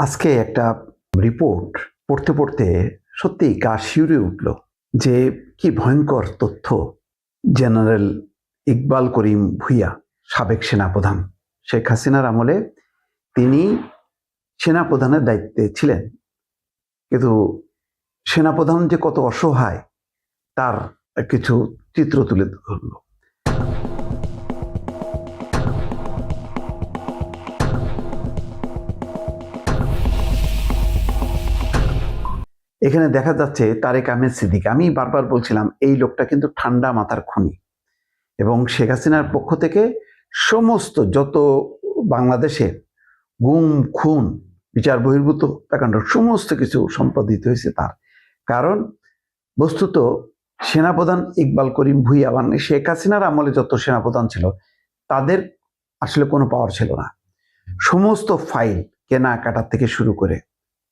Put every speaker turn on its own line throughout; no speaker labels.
আজকে একটা রিপোর্ট পড়তে পড়তে সত্যি গা শিউরে উঠল যে কি ভয়ঙ্কর তথ্য। জেনারেল ইকবাল করিম ভূঁইয়া, সাবেক সেনাপ্রধান, শেখ হাসিনার আমলে তিনি সেনাপ্রধানের দায়িত্বে ছিলেন, কিন্তু সেনাপ্রধান যে কত অসহায় তার কিছু চিত্র তুলে ধরল। এখানে দেখা যাচ্ছে তারেক আহমেদ সিদ্দিকী। আমি বারবার বলছিলাম এই লোকটা কিন্তু ঠান্ডা মাথার খুনি, এবং শেখ হাসিনার পক্ষ থেকে সমস্ত যত বাংলাদেশে গুম খুন বিচার বহির্ভূত হত্যাকাণ্ড সমস্ত কিছু সম্পাদিত হয়েছে তার। কারণ বস্তুত সেনাপ্রধান ইকবাল করিম ভূঁইয়া, মানে শেখ হাসিনার আমলে যত সেনাপ্রধান ছিল তাদের আসলে কোনো পাওয়ার ছিল না। সমস্ত ফাইল কেনাকাটার থেকে শুরু করে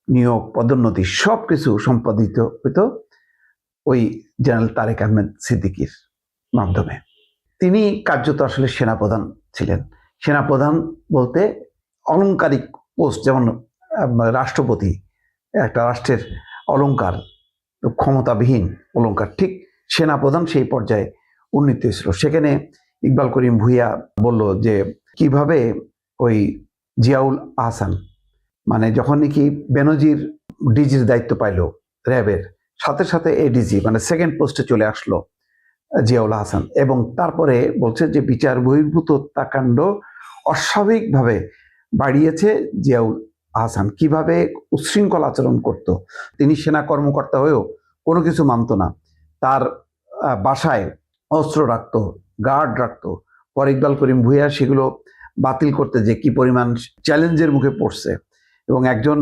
নিয়োগ পদোন্নতি সব কিছু সম্পাদিত হইতো ওই জেনারেল তারেক আহমেদ সিদ্দিকীর মাধ্যমে। তিনি কার্যত আসলে সেনাপ্রধান ছিলেন। সেনাপ্রধান বলতে অলংকারিক পোস্ট, যেমন রাষ্ট্রপতি একটা রাষ্ট্রের অলংকার, ক্ষমতাবিহীন অলংকার, ঠিক সেনাপ্রধান সেই পর্যায়ে উন্নীত হয়েছিল। সেখানে ইকবাল করিম ভূঁইয়া বলল যে কিভাবে ওই জিয়াউল আহসান, মানে যখন নাকি বেনজির ডিজির দায়িত্ব পাইল র্যাবের, সাথে সাথে এডিজি মানে সেকেন্ড পোস্টে চলে আসলো জিয়াউল হাসান, এবং তারপরে বলছে যে বিচার বহির্ভূত হত্যাকাণ্ড অস্বাভাবিকভাবে বাড়িয়েছে জিয়াউল হাসান, কিভাবে উচ্ছৃঙ্খল আচরণ করত। তিনি সেনা কর্মকর্তা হয়েও কোনো কিছু মানত না, তার বাসায় অস্ত্র রাখতো, গার্ড রাখতো। পরে ইকবাল করিম ভূঁইয়া সেগুলো বাতিল করতে যে কি পরিমাণ চ্যালেঞ্জের মুখে পড়ছে, এবং একজন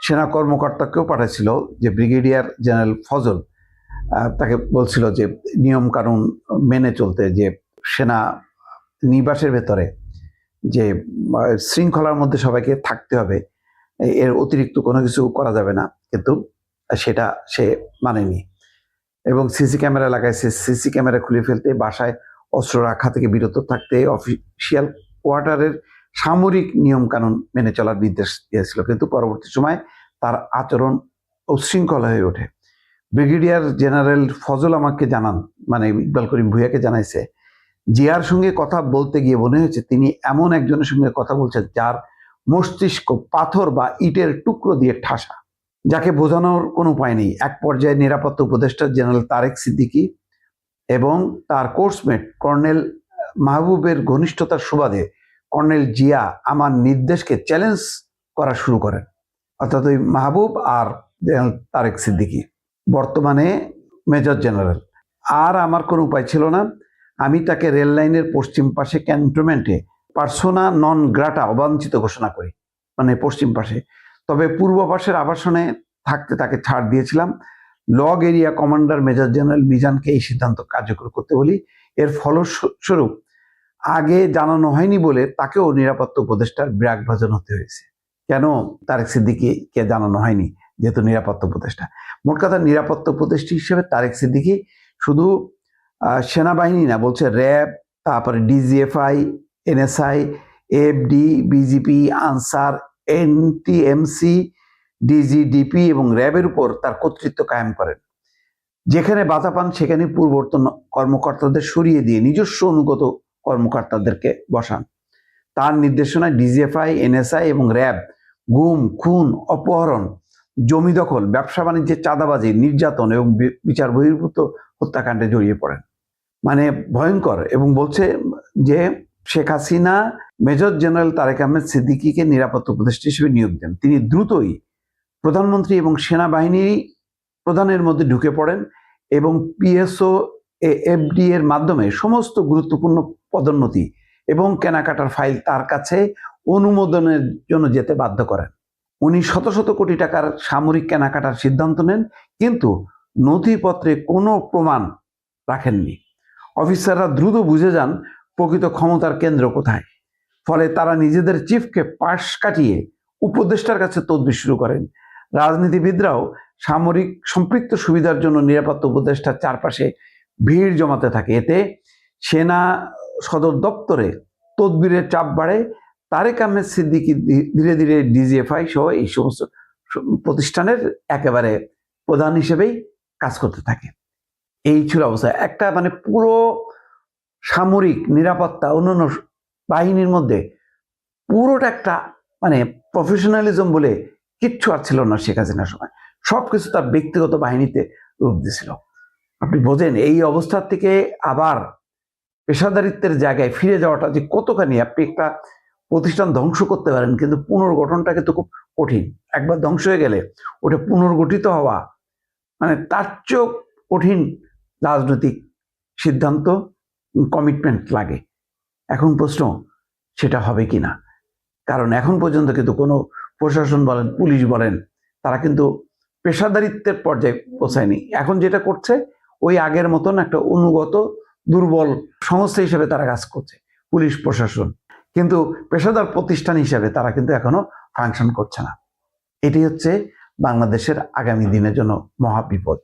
সেনা কর্মকর্তাকেও পাঠাইছিল যে ব্রিগেডিয়ার জেনারেল ফজল, তাকে বলছিল যে নিয়ম কানুন মেনে চলতে, যে সেনা নিবাসের ভেতরে যে শৃঙ্খলার মধ্যে সবাইকে থাকতে হবে, এর অতিরিক্ত কোনো কিছু করা যাবে না, কিন্তু সেটা সে মানেনি। এবং সিসি ক্যামেরা লাগাইছে, সিসি ক্যামেরা খুলে ফেলতে, বাসায় অস্ত্র রাখা থেকে বিরত থাকতে, অফিসিয়াল কোয়ার্টারের সামরিক নিয়ম কানুন মেনে চলার নির্দেশ দিয়েছিল। কিন্তু পরবর্তী সময় তার আচরণ উচ্ছৃঙ্খল হয়ে ওঠে। ব্রিগেডিয়ার জেনারেল ফজল আমাকে জানান, মানে ইকবাল করিম ভূঁইয়াকে জানাইছে, জিয়ার সঙ্গে কথা বলতে গিয়ে মনে হয়েছে তিনি এমন একজনের সঙ্গে কথা বলছেন যার মস্তিষ্ক পাথর বা ইটের টুকরো দিয়ে ঠাসা, যাকে বোঝানোর কোনো উপায় নেই। এক পর্যায়ে নিরাপত্তা উপদেষ্টা জেনারেল তারেক সিদ্দিকী এবং তার কোর্সমেট কর্নেল মাহবুবের ঘনিষ্ঠতার সুবাদে কর্নেল জিয়া আমার নির্দেশকে চ্যালেঞ্জ করা শুরু করেন, অর্থাৎ ওই মাহবুব আর জেনারেল তারেক সিদ্দিকী, বর্তমানে মেজর জেনারেল। আর আমার কোনো উপায় ছিল না, আমি তাকে রেল লাইনের পশ্চিম পাশে ক্যান্টনমেন্টে পার্সোনা নন গ্রাটা, অবাঞ্ছিত ঘোষণা করি, মানে পশ্চিম পাশে। তবে পূর্ব পাশের আবাসনে থাকতে তাকে ছাড় দিয়েছিলাম। Log area commander major general মিজানকে এই সিদ্ধান্ত কার্যকর করতে বলি। এর ফলস্বরূপ আগে জানানো হয়নি বলে তাকেও নিরাপত্তা উপদেষ্টার বিরাগভাজন হতে হয়েছে। কেন তারেক সিদ্দিকীকে জানানো হয়নি? যেহেতু নিরাপত্তা উপদেষ্টা। মোট কথা, নিরাপত্তা উপদেষ্টা হিসেবে তারেক সিদ্দিকী শুধু সেনাবাহিনী না, বলছে র্যাব, তারপরে DGFI, NSI, FD, BGP, Ansar, NTMC, DGDP এবং র্যাবের উপর তার কর্তৃত্ব কায়েম করেন। যেখানে বাধা পান সেখানে পূর্ববর্তন কর্মকর্তাদের সরিয়ে দিয়ে নিজস্ব অনুগত কর্মকর্তাদেরকে বসান। তার নির্দেশনায় ডিজিএফআই, এনএসআই এবং র্যাব গুম খুন, অপহরণ, জমি দখল, ব্যবসা বাণিজ্যে চাঁদাবাজি, নির্যাতন এবং বিচার বহির্ভূত হত্যাকাণ্ডে জড়িয়ে পড়েন। মানে ভয়ঙ্কর। এবং বলছে যে শেখ হাসিনা মেজর জেনারেল তারেক আহমেদ সিদ্দিকীকে নিরাপত্তা উপদেষ্টা হিসেবে নিয়োগ দেন। তিনি দ্রুতই প্রধানমন্ত্রী এবং সেনাবাহিনী প্রধানের মধ্যে ঢুকে পড়েন এবং পিএসও এফডি এর মাধ্যমে সমস্ত গুরুত্বপূর্ণ পদোন্নতি এবং কেনাকাটার ফাইল তার কাছে অনুমোদনের জন্য যেতে বাধ্য করেন। উনি শত শত কোটি টাকার সামরিক কেনাকাটার সিদ্ধান্ত নেন, কিন্তু নথিপত্রে কোনো প্রমাণ রাখেননি। অফিসাররা দ্রুত বুঝে যান প্রকৃত ক্ষমতার কেন্দ্র কোথায়। ফলে তারা নিজেদের চিফকে পাশ কাটিয়ে উপদেষ্টার কাছে তদবির শুরু করেন। রাজনীতিবিদরাও সামরিক সম্পৃক্ত সুবিধার জন্য নিরাপত্তা উপদেষ্টার চারপাশে ভিড় জমাতে থাকে। এতে সেনা সদর দপ্তরে তদবিরের চাপ বাড়ে। তারেক আহমেদ সিদ্দিকী ধীরে ধীরে ডিজিএফআই সহ এই সমস্ত প্রতিষ্ঠানের একেবারে প্রধান হিসেবেই কাজ করতে থাকে। এই ছিল অবস্থা। একটা মানে পুরো সামরিক নিরাপত্তা অন্যান্য বাহিনীর মধ্যে পুরোটা একটা মানে প্রফেশনালিজম বলে কিচ্ছু আর ছিল না শেখ হাসিনার সময়। সবকিছু তার ব্যক্তিগত বাহিনীতে রূপ দিয়েছিল। আপনি বোঝেন এই অবস্থা থেকে আবার পেশাদারিত্বের জায়গায় ফিরে যাওয়াটা যে কতখানি। আপনি একটা প্রতিষ্ঠান ধ্বংস করতে পারেন, কিন্তু পুনর্গঠনটা কিন্তু খুব কঠিন। একবার ধ্বংস হয়ে গেলে ওটা পুনর্গঠিত হওয়া মানে তার চেয়েও কঠিন রাজনৈতিক সিদ্ধান্ত, কমিটমেন্ট লাগে। এখন প্রশ্ন সেটা হবে কি না, কারণ এখন পর্যন্ত কিন্তু কোনো প্রশাসন বলেন, পুলিশ বলেন, তারা কিন্তু পেশাদারিত্বের পর্যায়ে পৌঁছায়নি। এখন যেটা করছে ওই আগের মতন একটা অনুগত দুর্বল সংস্থা হিসেবে তারা কাজ করছে পুলিশ প্রশাসন, কিন্তু পেশাদার প্রতিষ্ঠান হিসেবে তারা কিন্তু এখনো ফাংশন করছে না। এটি হচ্ছে বাংলাদেশের আগামী দিনের জন্য মহাবিপদ।